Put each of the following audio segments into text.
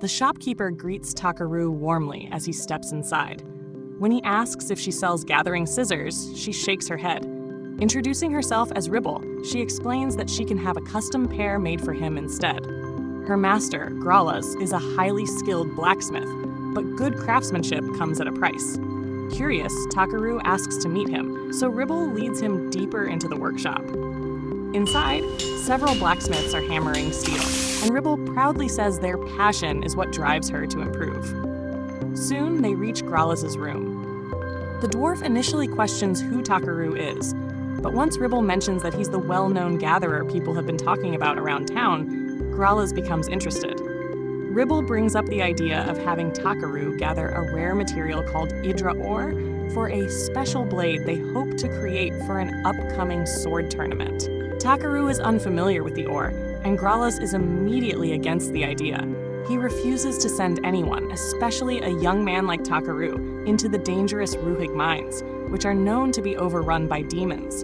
The shopkeeper greets Takaroo warmly as he steps inside. When he asks if she sells gathering scissors, she shakes her head. Introducing herself as Ribble, she explains that she can have a custom pair made for him instead. Her master, Grallas, is a highly skilled blacksmith, but good craftsmanship comes at a price. Curious, Takaroo asks to meet him, so Ribble leads him deeper into the workshop. Inside, several blacksmiths are hammering steel, and Ribble proudly says their passion is what drives her to improve. Soon, they reach Grallas' room. The dwarf initially questions who Takaroo is, but once Ribble mentions that he's the well-known gatherer people have been talking about around town, Grallas becomes interested. Ribble brings up the idea of having Takaroo gather a rare material called Idra ore for a special blade they hope to create for an upcoming sword tournament. Takaroo is unfamiliar with the ore, and Grallas is immediately against the idea. He refuses to send anyone, especially a young man like Takaroo, into the dangerous Ruhig mines, which are known to be overrun by demons.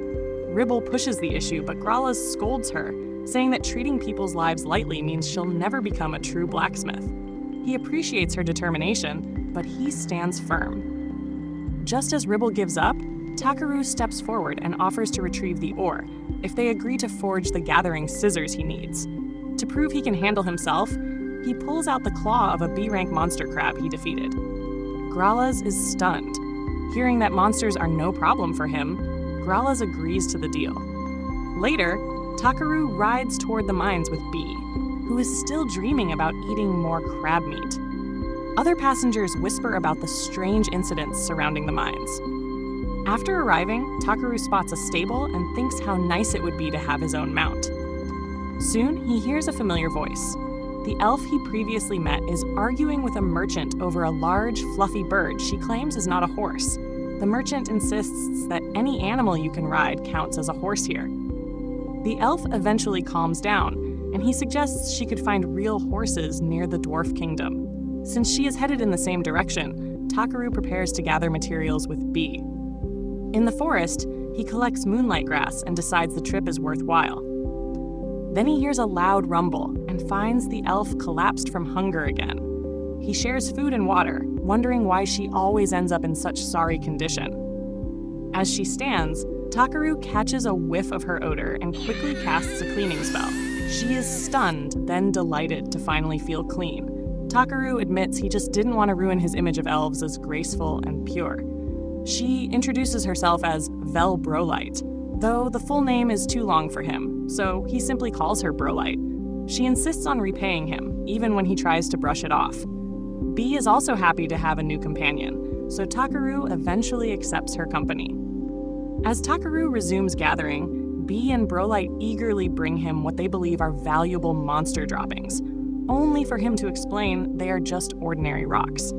Ribble pushes the issue, but Grallas scolds her, saying that treating people's lives lightly means she'll never become a true blacksmith. He appreciates her determination, but he stands firm. Just as Ribble gives up, Takaroo steps forward and offers to retrieve the ore, if they agree to forge the gathering scissors he needs. To prove he can handle himself, he pulls out the claw of a B-rank monster crab he defeated. Grallas is stunned. Hearing that monsters are no problem for him, Grallas agrees to the deal. Later, Takaroo rides toward the mines with B, who is still dreaming about eating more crab meat. Other passengers whisper about the strange incidents surrounding the mines. After arriving, Takaroo spots a stable and thinks how nice it would be to have his own mount. Soon, he hears a familiar voice. The elf he previously met is arguing with a merchant over a large, fluffy bird she claims is not a horse. The merchant insists that any animal you can ride counts as a horse here. The elf eventually calms down, and he suggests she could find real horses near the dwarf kingdom. Since she is headed in the same direction, Takaroo prepares to gather materials with B. In the forest, he collects moonlight grass and decides the trip is worthwhile. Then he hears a loud rumble and finds the elf collapsed from hunger again. He shares food and water, wondering why she always ends up in such sorry condition. As she stands, Takaroo catches a whiff of her odor and quickly casts a cleaning spell. She is stunned, then delighted to finally feel clean. Takaroo admits he just didn't want to ruin his image of elves as graceful and pure. She introduces herself as Vel Brolite, though the full name is too long for him, so he simply calls her Brolite. She insists on repaying him, even when he tries to brush it off. B is also happy to have a new companion, so Takaroo eventually accepts her company. As Takaroo resumes gathering, B and Brolite eagerly bring him what they believe are valuable monster droppings, only for him to explain they are just ordinary rocks.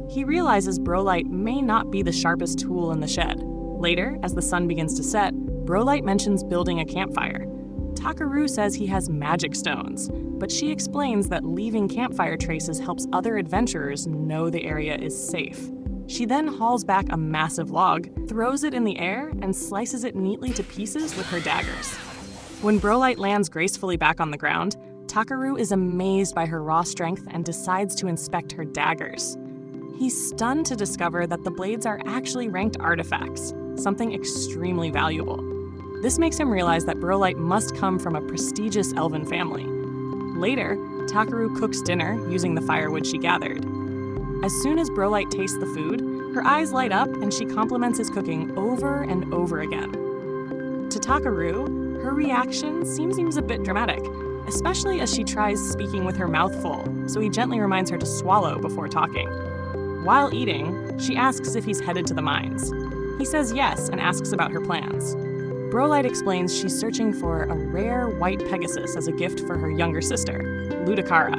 He realizes Brolite may not be the sharpest tool in the shed. Later, as the sun begins to set, Brolite mentions building a campfire. Takaroo says he has magic stones, but she explains that leaving campfire traces helps other adventurers know the area is safe. She then hauls back a massive log, throws it in the air, and slices it neatly to pieces with her daggers. When Brolite lands gracefully back on the ground, Takaroo is amazed by her raw strength and decides to inspect her daggers. He's stunned to discover that the blades are actually ranked artifacts, something extremely valuable. This makes him realize that Brolite must come from a prestigious elven family. Later, Takaroo cooks dinner using the firewood she gathered. As soon as Brolite tastes the food, her eyes light up and she compliments his cooking over and over again. To Takaroo, her reaction seems a bit dramatic, especially as she tries speaking with her mouth full, so he gently reminds her to swallow before talking. While eating, she asks if he's headed to the mines. He says yes and asks about her plans. Brolite explains she's searching for a rare white Pegasus as a gift for her younger sister, Ludicara.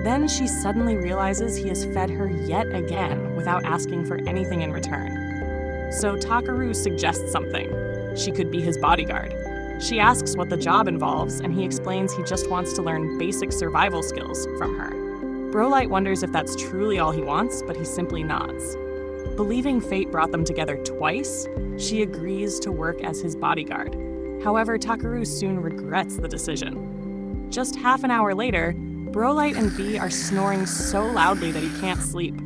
Then she suddenly realizes he has fed her yet again without asking for anything in return. So Takaroo suggests something. She could be his bodyguard. She asks what the job involves, and he explains he just wants to learn basic survival skills from her. Brolite wonders if that's truly all he wants, but he simply nods. Believing fate brought them together twice, she agrees to work as his bodyguard. However, Takaroo soon regrets the decision. Just half an hour later, Brolight and Bee are snoring so loudly that he can't sleep.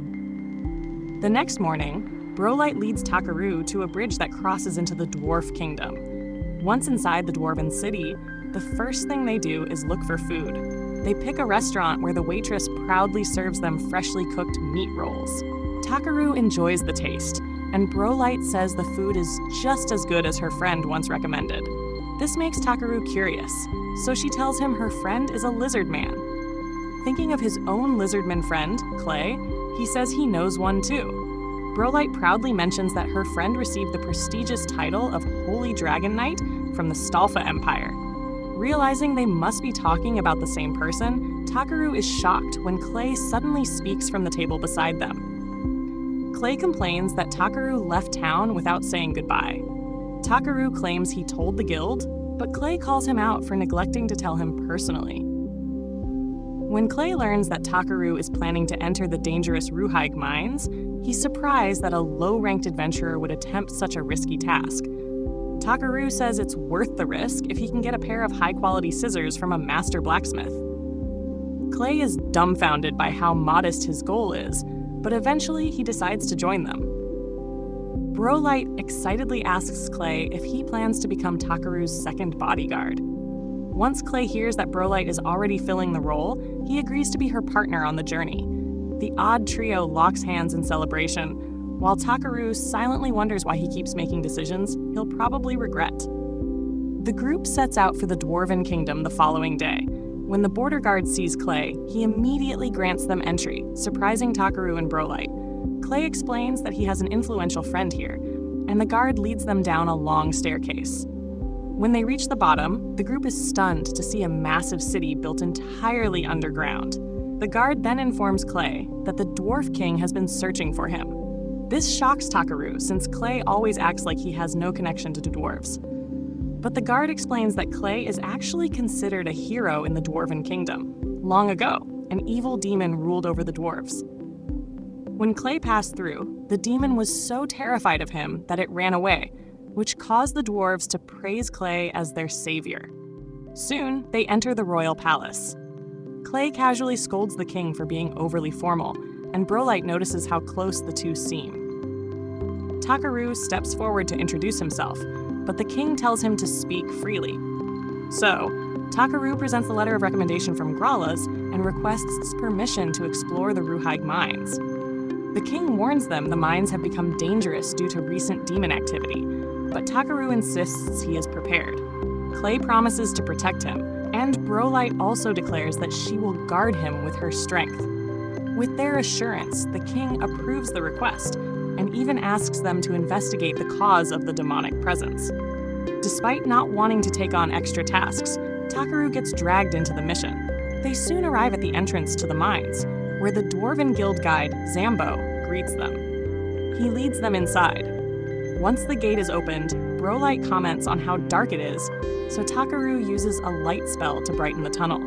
The next morning, Brolight leads Takaroo to a bridge that crosses into the Dwarf Kingdom. Once inside the Dwarven city, the first thing they do is look for food. They pick a restaurant where the waitress proudly serves them freshly cooked meat rolls. Takaroo enjoys the taste, and Brolight says the food is just as good as her friend once recommended. This makes Takaroo curious, so she tells him her friend is a lizard man. Thinking of his own lizardman friend, Klay, he says he knows one too. Brolight proudly mentions that her friend received the prestigious title of Holy Dragon Knight from the Stalfa Empire. Realizing they must be talking about the same person, Takaroo is shocked when Klay suddenly speaks from the table beside them. Klay complains that Takaroo left town without saying goodbye. Takaroo claims he told the guild, but Klay calls him out for neglecting to tell him personally. When Klay learns that Takaroo is planning to enter the dangerous Ruhaig mines, he's surprised that a low-ranked adventurer would attempt such a risky task. Takaroo says it's worth the risk if he can get a pair of high-quality scissors from a master blacksmith. Klay is dumbfounded by how modest his goal is, but eventually he decides to join them. Brolight excitedly asks Klay if he plans to become Takaroo's second bodyguard. Once Klay hears that Brolight is already filling the role, he agrees to be her partner on the journey. The odd trio locks hands in celebration, while Takaroo silently wonders why he keeps making decisions he'll probably regret. The group sets out for the Dwarven Kingdom the following day. When the border guard sees Klay, he immediately grants them entry, surprising Takaroo and Brolight. Klay explains that he has an influential friend here, and the guard leads them down a long staircase. When they reach the bottom, the group is stunned to see a massive city built entirely underground. The guard then informs Klay that the Dwarf King has been searching for him. This shocks Takaroo, since Klay always acts like he has no connection to dwarves. But the guard explains that Klay is actually considered a hero in the Dwarven Kingdom. Long ago, an evil demon ruled over the dwarves. When Klay passed through, the demon was so terrified of him that it ran away, which caused the dwarves to praise Klay as their savior. Soon, they enter the royal palace. Klay casually scolds the king for being overly formal, and Brolight notices how close the two seem. Takaroo steps forward to introduce himself, but the king tells him to speak freely. So, Takaroo presents the letter of recommendation from Grallas and requests permission to explore the Ruhaig mines. The king warns them the mines have become dangerous due to recent demon activity, but Takaroo insists he is prepared. Klay promises to protect him, and Brolight also declares that she will guard him with her strength. With their assurance, the king approves the request, and even asks them to investigate the cause of the demonic presence. Despite not wanting to take on extra tasks, Takaroo gets dragged into the mission. They soon arrive at the entrance to the mines, where the Dwarven Guild guide, Zambo, greets them. He leads them inside. Once the gate is opened, Brolight comments on how dark it is, so Takaroo uses a light spell to brighten the tunnel.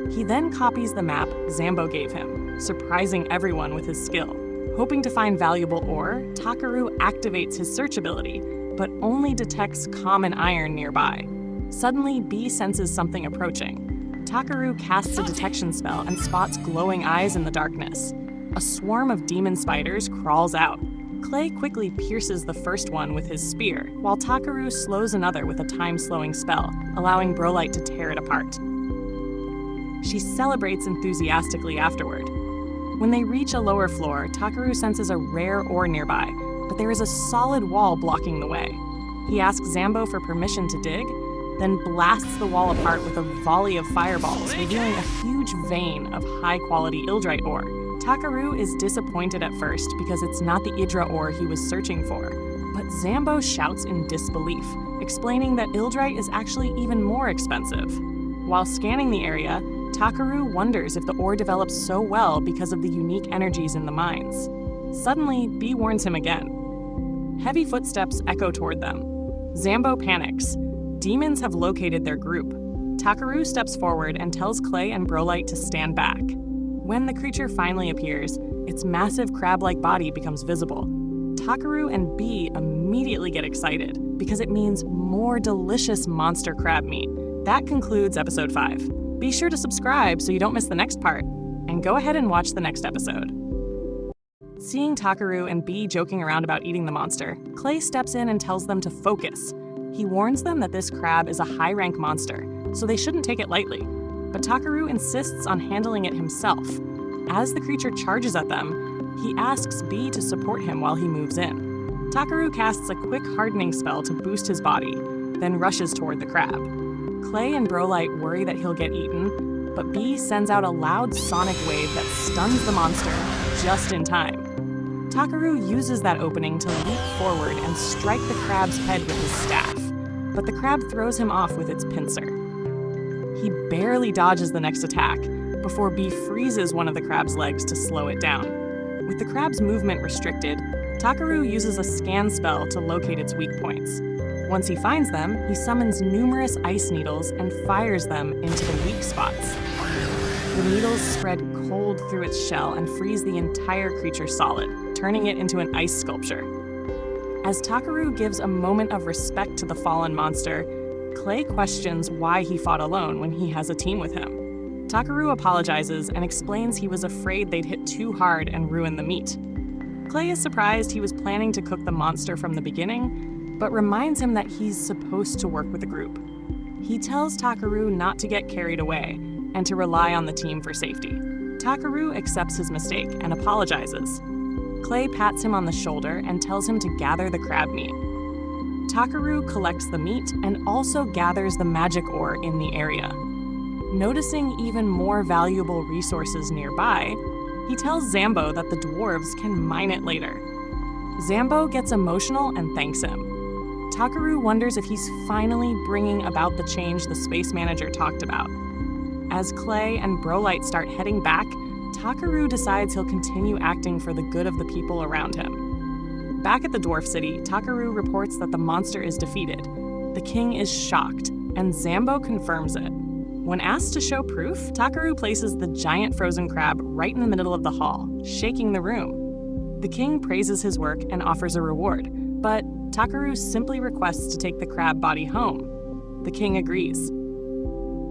He then copies the map Zambo gave him, surprising everyone with his skill. Hoping to find valuable ore, Takaroo activates his search ability, but only detects common iron nearby. Suddenly, Bee senses something approaching. Takaroo casts a detection spell and spots glowing eyes in the darkness. A swarm of demon spiders crawls out. Klay quickly pierces the first one with his spear, while Takaroo slows another with a time-slowing spell, allowing Brolight to tear it apart. She celebrates enthusiastically afterward. When they reach a lower floor, Takaroo senses a rare ore nearby, but there is a solid wall blocking the way. He asks Zambo for permission to dig, then blasts the wall apart with a volley of fireballs, revealing a huge vein of high-quality Ildrite ore. Takaroo is disappointed at first because it's not the Idra ore he was searching for, but Zambo shouts in disbelief, explaining that Ildrite is actually even more expensive. While scanning the area, Takaroo wonders if the ore develops so well because of the unique energies in the mines. Suddenly, Bee warns him again. Heavy footsteps echo toward them. Zambo panics. Demons have located their group. Takaroo steps forward and tells Klay and Brolight to stand back. When the creature finally appears, its massive crab-like body becomes visible. Takaroo and Bee immediately get excited because it means more delicious monster crab meat. That concludes episode 5. Be sure to subscribe so you don't miss the next part, and go ahead and watch the next episode. Seeing Takaroo and Bee joking around about eating the monster, Klay steps in and tells them to focus. He warns them that this crab is a high-rank monster, so they shouldn't take it lightly. But Takaroo insists on handling it himself. As the creature charges at them, he asks Bee to support him while he moves in. Takaroo casts a quick hardening spell to boost his body, then rushes toward the crab. Klay and Brolight worry that he'll get eaten, but Bee sends out a loud sonic wave that stuns the monster just in time. Takaroo uses that opening to leap forward and strike the crab's head with his staff, but the crab throws him off with its pincer. He barely dodges the next attack before Bee freezes one of the crab's legs to slow it down. With the crab's movement restricted, Takaroo uses a scan spell to locate its weak points. Once he finds them, he summons numerous ice needles and fires them into the weak spots. The needles spread cold through its shell and freeze the entire creature solid, turning it into an ice sculpture. As Takaroo gives a moment of respect to the fallen monster, Klay questions why he fought alone when he has a team with him. Takaroo apologizes and explains he was afraid they'd hit too hard and ruin the meat. Klay is surprised he was planning to cook the monster from the beginning, but reminds him that he's supposed to work with a group. He tells Takaroo not to get carried away and to rely on the team for safety. Takaroo accepts his mistake and apologizes. Klay pats him on the shoulder and tells him to gather the crab meat. Takaroo collects the meat and also gathers the magic ore in the area. Noticing even more valuable resources nearby, he tells Zambo that the dwarves can mine it later. Zambo gets emotional and thanks him. Takaroo wonders if he's finally bringing about the change the space manager talked about. As Klay and Brolight start heading back, Takaroo decides he'll continue acting for the good of the people around him. Back at the dwarf city, Takaroo reports that the monster is defeated. The king is shocked, and Zambo confirms it. When asked to show proof, Takaroo places the giant frozen crab right in the middle of the hall, shaking the room. The king praises his work and offers a reward, but Takaroo simply requests to take the crab body home. The king agrees.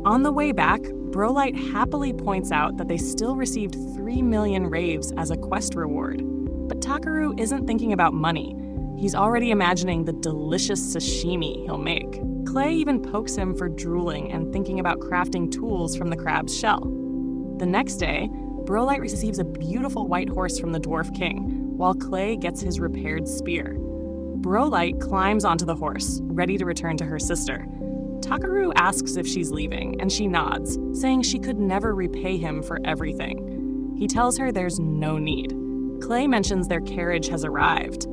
On the way back, Brolight happily points out that they still received 3 million raves as a quest reward. But Takaroo isn't thinking about money. He's already imagining the delicious sashimi he'll make. Klay even pokes him for drooling and thinking about crafting tools from the crab's shell. The next day, Brolight receives a beautiful white horse from the dwarf king, while Klay gets his repaired spear. Brolight climbs onto the horse, ready to return to her sister. Takaroo asks if she's leaving, and she nods, saying she could never repay him for everything. He tells her there's no need. Klay mentions their carriage has arrived.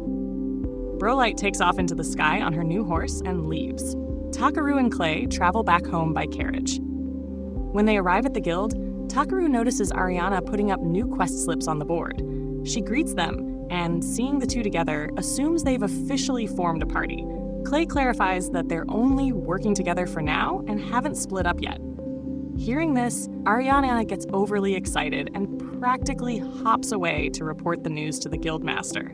Brolight takes off into the sky on her new horse and leaves. Takaroo and Klay travel back home by carriage. When they arrive at the guild, Takaroo notices Ariana putting up new quest slips on the board. She greets them, and seeing the two together, assumes they've officially formed a party. Klay clarifies that they're only working together for now and haven't split up yet. Hearing this, Ariana gets overly excited and practically hops away to report the news to the guildmaster.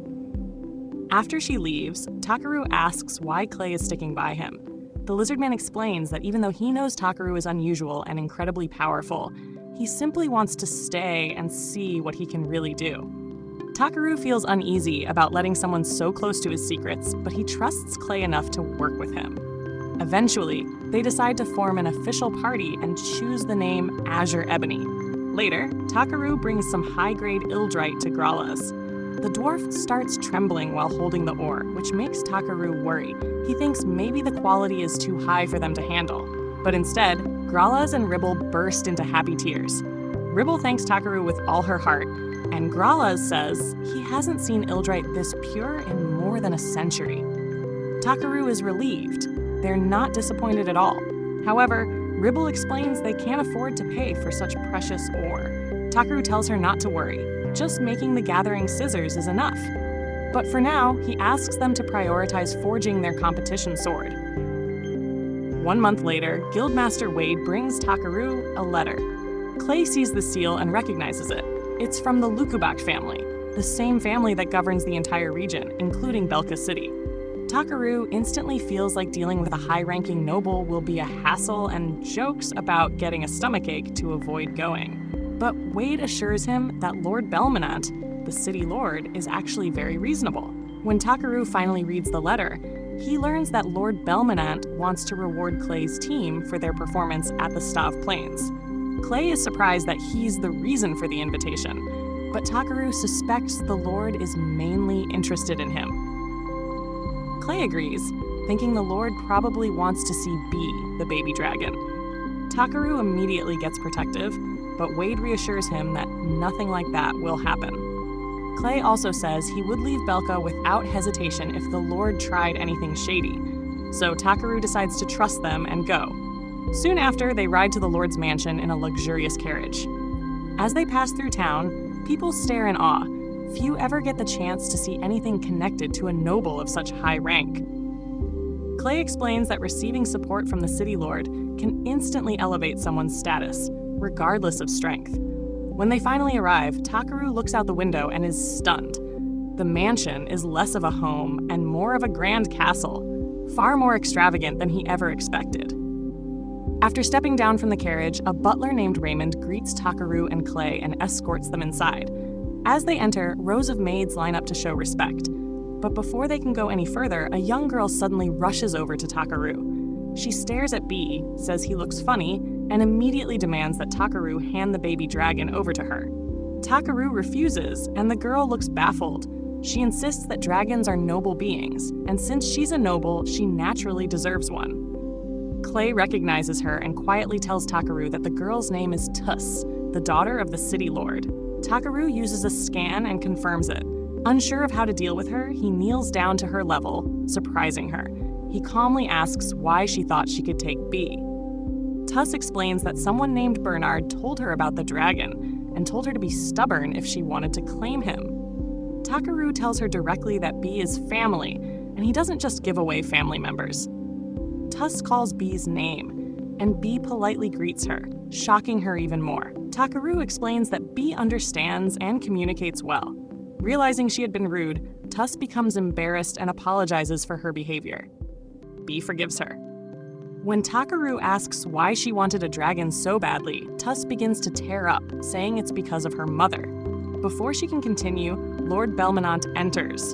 After she leaves, Takaroo asks why Klay is sticking by him. The lizardman explains that even though he knows Takaroo is unusual and incredibly powerful, he simply wants to stay and see what he can really do. Takaroo feels uneasy about letting someone so close to his secrets, but he trusts Klay enough to work with him. Eventually, they decide to form an official party and choose the name Azure Ebony. Later, Takaroo brings some high-grade Ildrite to Grala's. The dwarf starts trembling while holding the ore, which makes Takaroo worry. He thinks maybe the quality is too high for them to handle. But instead, Grala's and Ribble burst into happy tears. Ribble thanks Takaroo with all her heart, and Grala's says he hasn't seen Ildrite this pure in more than a century. Takaroo is relieved. They're not disappointed at all. However, Ribble explains they can't afford to pay for such precious ore. Takaroo tells her not to worry. Just making the gathering scissors is enough. But for now, he asks them to prioritize forging their competition sword. 1 month later, Guildmaster Wade brings Takaroo a letter. Klay sees the seal and recognizes it. It's from the Lukubak family, the same family that governs the entire region, including Belka City. Takaroo instantly feels like dealing with a high-ranking noble will be a hassle and jokes about getting a stomachache to avoid going. But Wade assures him that Lord Belmonant, the city lord, is actually very reasonable. When Takaroo finally reads the letter, he learns that Lord Belmonant wants to reward Klay's team for their performance at the Stav Plains. Klay is surprised that he's the reason for the invitation, but Takaroo suspects the Lord is mainly interested in him. Klay agrees, thinking the Lord probably wants to see B, the baby dragon. Takaroo immediately gets protective, but Wade reassures him that nothing like that will happen. Klay also says he would leave Belka without hesitation if the Lord tried anything shady, so Takaroo decides to trust them and go. Soon after, they ride to the Lord's mansion in a luxurious carriage. As they pass through town, people stare in awe. Few ever get the chance to see anything connected to a noble of such high rank. Klay explains that receiving support from the city lord can instantly elevate someone's status, regardless of strength. When they finally arrive, Takaroo looks out the window and is stunned. The mansion is less of a home and more of a grand castle, far more extravagant than he ever expected. After stepping down from the carriage, a butler named Raymond greets Takaroo and Klay and escorts them inside. As they enter, rows of maids line up to show respect. But before they can go any further, a young girl suddenly rushes over to Takaroo. She stares at B, says he looks funny, and immediately demands that Takaroo hand the baby dragon over to her. Takaroo refuses, and the girl looks baffled. She insists that dragons are noble beings, and since she's a noble, she naturally deserves one. Klay recognizes her and quietly tells Takaroo that the girl's name is Tuss, the daughter of the city lord. Takaroo uses a scan and confirms it. Unsure of how to deal with her, he kneels down to her level, surprising her. He calmly asks why she thought she could take B. Tuss explains that someone named Bernard told her about the dragon and told her to be stubborn if she wanted to claim him. Takaroo tells her directly that B is family, and he doesn't just give away family members. Tuss calls B's name, and B politely greets her, shocking her even more. Takaroo explains that B understands and communicates well. Realizing she had been rude, Tuss becomes embarrassed and apologizes for her behavior. B forgives her. When Takaroo asks why she wanted a dragon so badly, Tuss begins to tear up, saying it's because of her mother. Before she can continue, Lord Belmonant enters.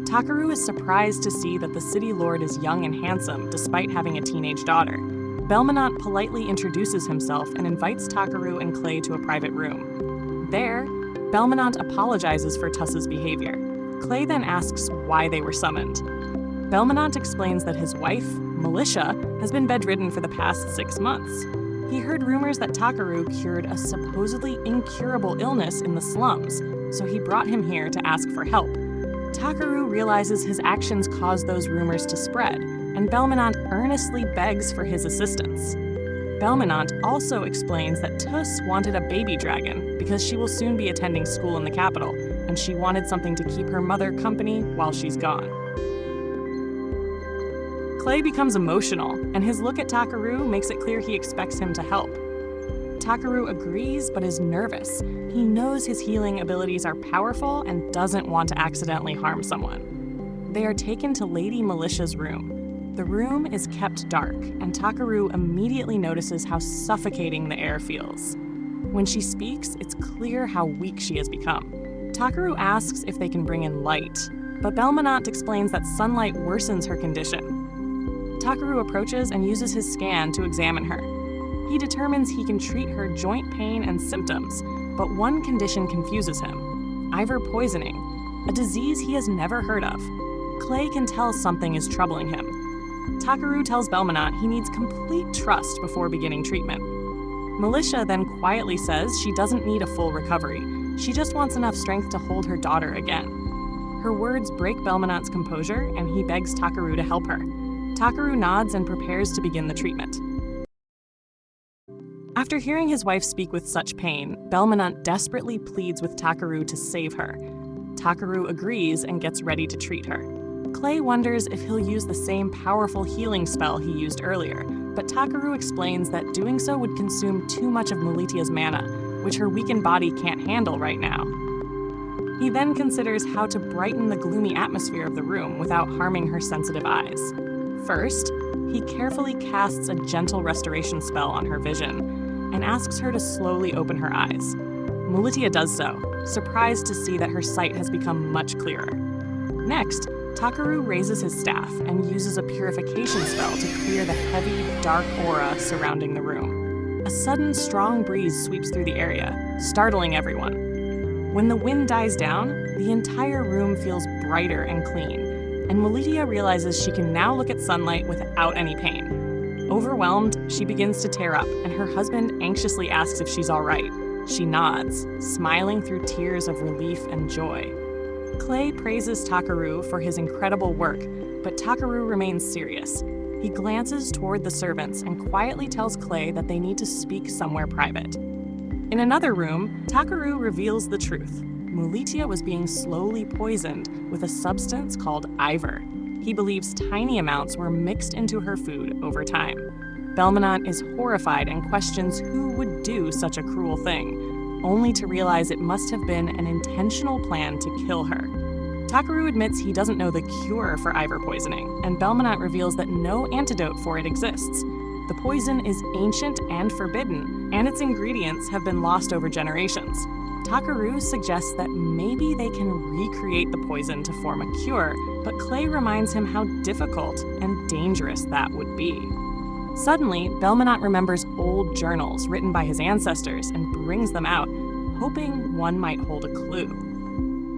Takaroo is surprised to see that the city lord is young and handsome, despite having a teenage daughter. Belmonant politely introduces himself and invites Takaroo and Klay to a private room. There, Belmonant apologizes for Tuss's behavior. Klay then asks why they were summoned. Belmonant explains that his wife, Mulitia, has been bedridden for the past 6 months. He heard rumors that Takaroo cured a supposedly incurable illness in the slums, so he brought him here to ask for help. Takaroo realizes his actions caused those rumors to spread, and Belmonant earnestly begs for his assistance. Belmonant also explains that Tuss wanted a baby dragon because she will soon be attending school in the capital, and she wanted something to keep her mother company while she's gone. Klay becomes emotional, and his look at Takaroo makes it clear he expects him to help. Takaroo agrees but is nervous. He knows his healing abilities are powerful and doesn't want to accidentally harm someone. They are taken to Lady Mulitia's room. The room is kept dark, and Takaroo immediately notices how suffocating the air feels. When she speaks, it's clear how weak she has become. Takaroo asks if they can bring in light, but Belmonant explains that sunlight worsens her condition. Takaroo approaches and uses his scan to examine her. He determines he can treat her joint pain and symptoms, but one condition confuses him: Ivor poisoning, a disease he has never heard of. Klay can tell something is troubling him. Takaroo tells Belmonant he needs complete trust before beginning treatment. Mulitia then quietly says she doesn't need a full recovery. She just wants enough strength to hold her daughter again. Her words break Belmonant's composure, and he begs Takaroo to help her. Takaroo nods and prepares to begin the treatment. After hearing his wife speak with such pain, Belmonant desperately pleads with Takaroo to save her. Takaroo agrees and gets ready to treat her. Klay wonders if he'll use the same powerful healing spell he used earlier, but Takaroo explains that doing so would consume too much of Mulitia's mana, which her weakened body can't handle right now. He then considers how to brighten the gloomy atmosphere of the room without harming her sensitive eyes. First, he carefully casts a gentle restoration spell on her vision and asks her to slowly open her eyes. Mulitia does so, surprised to see that her sight has become much clearer. Next, Takaroo raises his staff and uses a purification spell to clear the heavy, dark aura surrounding the room. A sudden, strong breeze sweeps through the area, startling everyone. When the wind dies down, the entire room feels brighter and clean, and Mulitia realizes she can now look at sunlight without any pain. Overwhelmed, she begins to tear up, and her husband anxiously asks if she's all right. She nods, smiling through tears of relief and joy. Klay praises Takaroo for his incredible work, but Takaroo remains serious. He glances toward the servants and quietly tells Klay that they need to speak somewhere private. In another room, Takaroo reveals the truth. Mulitia was being slowly poisoned with a substance called Ivor. He believes tiny amounts were mixed into her food over time. Belmonant is horrified and questions who would do such a cruel thing, only to realize it must have been an intentional plan to kill her. Takaroo admits he doesn't know the cure for Ivor poisoning, and Belmonant reveals that no antidote for it exists. The poison is ancient and forbidden, and its ingredients have been lost over generations. Takaroo suggests that maybe they can recreate the poison to form a cure, but Klay reminds him how difficult and dangerous that would be. Suddenly, Belmonant remembers old journals written by his ancestors and brings them out, hoping one might hold a clue.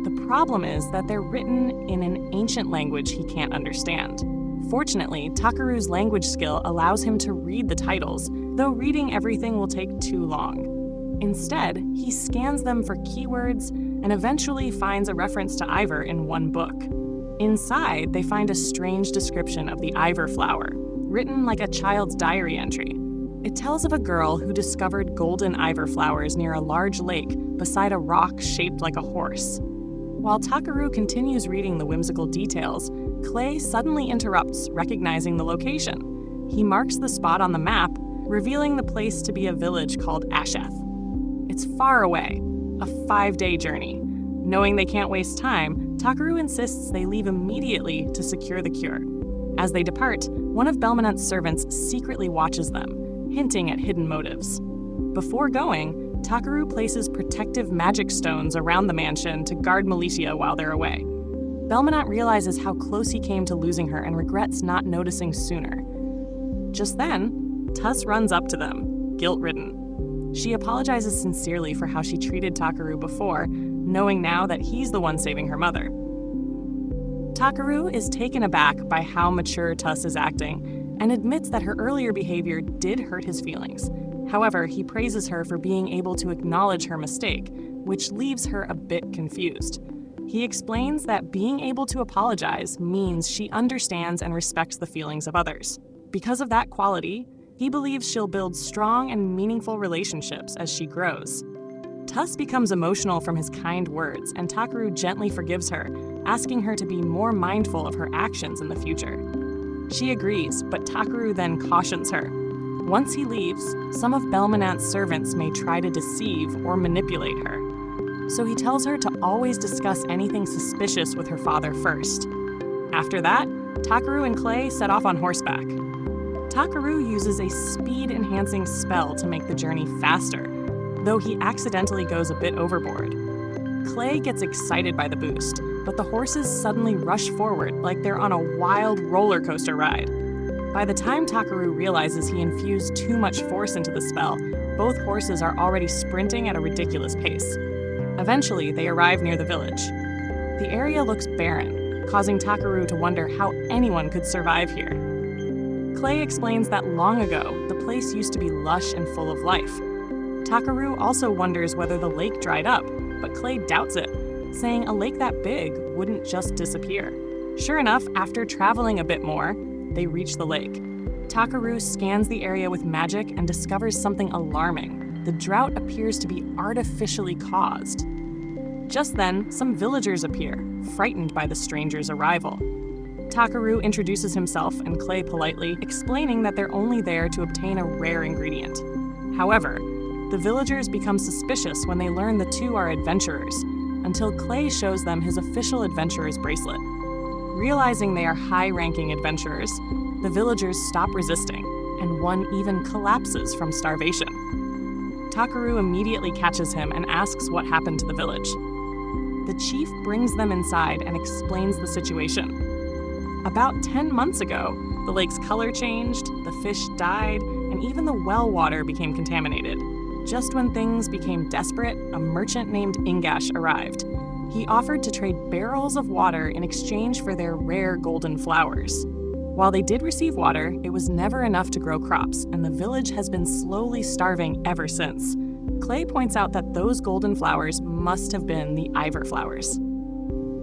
The problem is that they're written in an ancient language he can't understand. Fortunately, Takaroo's language skill allows him to read the titles, though reading everything will take too long. Instead, he scans them for keywords and eventually finds a reference to Ivor in one book. Inside, they find a strange description of the Ivor flower, written like a child's diary entry. It tells of a girl who discovered golden Ivor flowers near a large lake beside a rock shaped like a horse. While Takaroo continues reading the whimsical details, Klay suddenly interrupts, recognizing the location. He marks the spot on the map, revealing the place to be a village called Asheth. It's far away, a 5-day journey. Knowing they can't waste time, Takaroo insists they leave immediately to secure the cure. As they depart, one of Belmonant's servants secretly watches them, hinting at hidden motives. Before going, Takaroo places protective magic stones around the mansion to guard Mulitia while they're away. Belmonant realizes how close he came to losing her and regrets not noticing sooner. Just then, Tuss runs up to them, guilt-ridden. She apologizes sincerely for how she treated Takaroo before, knowing now that he's the one saving her mother. Takaroo is taken aback by how mature Tuss is acting and admits that her earlier behavior did hurt his feelings. However, he praises her for being able to acknowledge her mistake, which leaves her a bit confused. He explains that being able to apologize means she understands and respects the feelings of others. Because of that quality, he believes she'll build strong and meaningful relationships as she grows. Tuss becomes emotional from his kind words, and Takaroo gently forgives her, asking her to be more mindful of her actions in the future. She agrees, but Takaroo then cautions her. Once he leaves, some of Belmonant's servants may try to deceive or manipulate her. So he tells her to always discuss anything suspicious with her father first. After that, Takaroo and Klay set off on horseback. Takaroo uses a speed-enhancing spell to make the journey faster, though he accidentally goes a bit overboard. Klay gets excited by the boost, but the horses suddenly rush forward like they're on a wild roller coaster ride. By the time Takaroo realizes he infused too much force into the spell, both horses are already sprinting at a ridiculous pace. Eventually, they arrive near the village. The area looks barren, causing Takaroo to wonder how anyone could survive here. Klay explains that long ago, the place used to be lush and full of life. Takaroo also wonders whether the lake dried up, but Klay doubts it, saying a lake that big wouldn't just disappear. Sure enough, after traveling a bit more, they reach the lake. Takaroo scans the area with magic and discovers something alarming. The drought appears to be artificially caused. Just then, some villagers appear, frightened by the stranger's arrival. Takaroo introduces himself and Klay politely, explaining that they're only there to obtain a rare ingredient. However, the villagers become suspicious when they learn the two are adventurers, until Klay shows them his official adventurer's bracelet. Realizing they are high-ranking adventurers, the villagers stop resisting, and one even collapses from starvation. Takaroo immediately catches him and asks what happened to the village. The chief brings them inside and explains the situation. About 10 months ago, the lake's color changed, the fish died, and even the well water became contaminated. Just when things became desperate, a merchant named Ingash arrived. He offered to trade barrels of water in exchange for their rare golden flowers. While they did receive water, it was never enough to grow crops, and the village has been slowly starving ever since. Klay points out that those golden flowers must have been the Ivor flowers.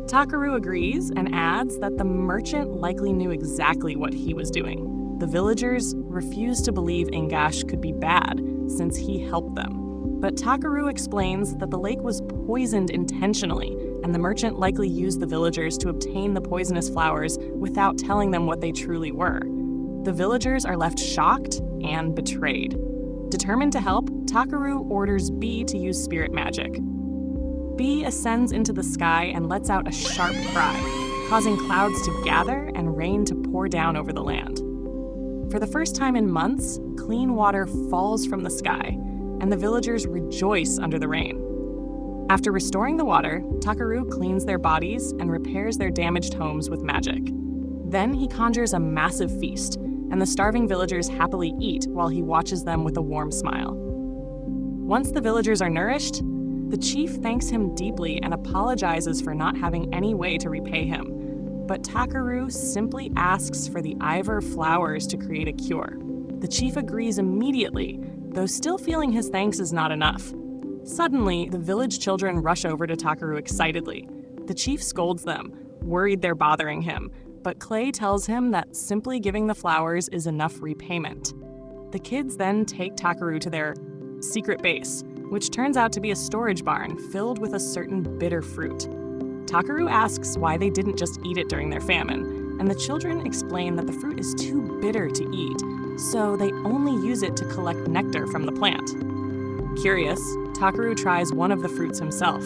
Takaroo agrees and adds that the merchant likely knew exactly what he was doing. The villagers refused to believe Ingash could be bad, since he helped them. But Takaroo explains that the lake was poisoned intentionally, and the merchant likely used the villagers to obtain the poisonous flowers without telling them what they truly were. The villagers are left shocked and betrayed. Determined to help, Takaroo orders Bee to use spirit magic. Bee ascends into the sky and lets out a sharp cry, causing clouds to gather and rain to pour down over the land. For the first time in months, clean water falls from the sky, and the villagers rejoice under the rain. After restoring the water, Takaroo cleans their bodies and repairs their damaged homes with magic. Then he conjures a massive feast, and the starving villagers happily eat while he watches them with a warm smile. Once the villagers are nourished, the chief thanks him deeply and apologizes for not having any way to repay him. But Takaroo simply asks for the Ivor flowers to create a cure. The chief agrees immediately, though still feeling his thanks is not enough. Suddenly, the village children rush over to Takaroo excitedly. The chief scolds them, worried they're bothering him, but Klay tells him that simply giving the flowers is enough repayment. The kids then take Takaroo to their secret base, which turns out to be a storage barn filled with a certain bitter fruit. Takaroo asks why they didn't just eat it during their famine, and the children explain that the fruit is too bitter to eat, so they only use it to collect nectar from the plant. Curious, Takaroo tries one of the fruits himself.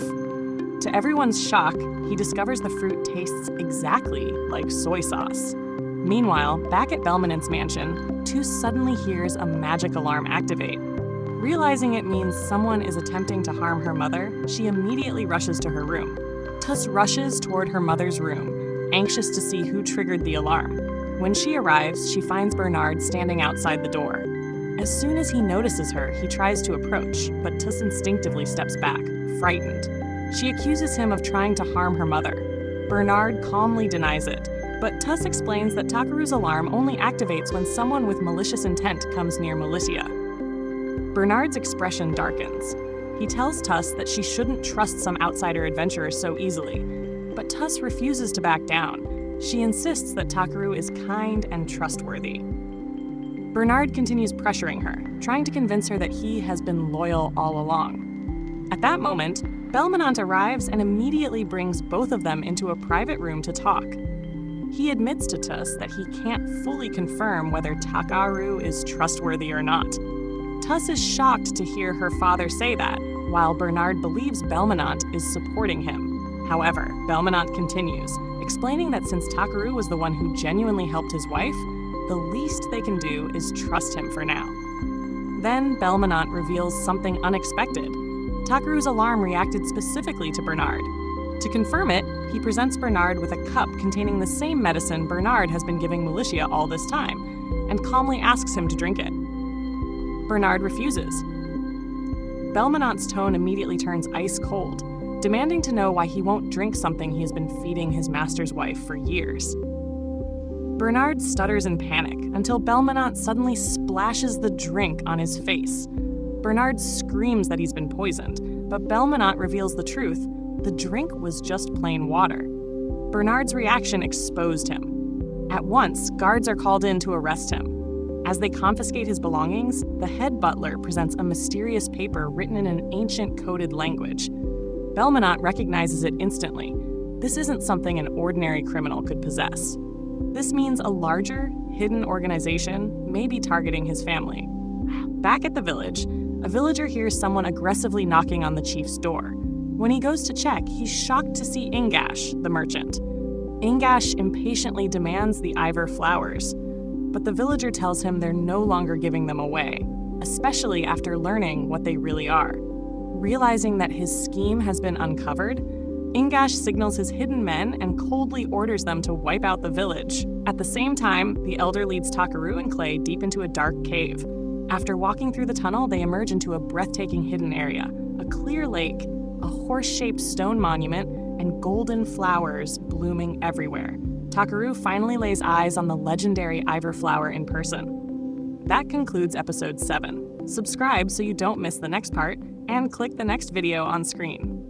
To everyone's shock, he discovers the fruit tastes exactly like soy sauce. Meanwhile, back at Belmonant's mansion, Tuss suddenly hears a magic alarm activate. Realizing it means someone is attempting to harm her mother, she immediately rushes to her room. Tuss rushes toward her mother's room, anxious to see who triggered the alarm. When she arrives, she finds Bernard standing outside the door. As soon as he notices her, he tries to approach, but Tuss instinctively steps back, frightened. She accuses him of trying to harm her mother. Bernard calmly denies it, but Tuss explains that Takaroo's alarm only activates when someone with malicious intent comes near Mulitia. Bernard's expression darkens. He tells Tuss that she shouldn't trust some outsider adventurer so easily, but Tuss refuses to back down. She insists that Takaroo is kind and trustworthy. Bernard continues pressuring her, trying to convince her that he has been loyal all along. At that moment, Belmonant arrives and immediately brings both of them into a private room to talk. He admits to Tuss that he can't fully confirm whether Takaroo is trustworthy or not. Tuss is shocked to hear her father say that, while Bernard believes Belmonant is supporting him. However, Belmonant continues, explaining that since Takaroo was the one who genuinely helped his wife, the least they can do is trust him for now. Then Belmonant reveals something unexpected. Takaroo's alarm reacted specifically to Bernard. To confirm it, he presents Bernard with a cup containing the same medicine Bernard has been giving Mulitia all this time, and calmly asks him to drink it. Bernard refuses. Belmonant's tone immediately turns ice cold, demanding to know why he won't drink something he has been feeding his master's wife for years. Bernard stutters in panic until Belmonant suddenly splashes the drink on his face. Bernard screams that he's been poisoned, but Belmonant reveals the truth. The drink was just plain water. Bernard's reaction exposed him. At once, guards are called in to arrest him. As they confiscate his belongings, the head butler presents a mysterious paper written in an ancient coded language. Belmonant recognizes it instantly. This isn't something an ordinary criminal could possess. This means a larger, hidden organization may be targeting his family. Back at the village, a villager hears someone aggressively knocking on the chief's door. When he goes to check, he's shocked to see Ingash, the merchant. Ingash impatiently demands the Ivor flowers, but the villager tells him they're no longer giving them away, especially after learning what they really are. Realizing that his scheme has been uncovered, Ingash signals his hidden men and coldly orders them to wipe out the village. At the same time, the elder leads Takaroo and Klay deep into a dark cave. After walking through the tunnel, they emerge into a breathtaking hidden area, a clear lake, a horse-shaped stone monument, and golden flowers blooming everywhere. Takaroo finally lays eyes on the legendary Ivor flower in person. That concludes episode 7. Subscribe so you don't miss the next part, and click the next video on screen.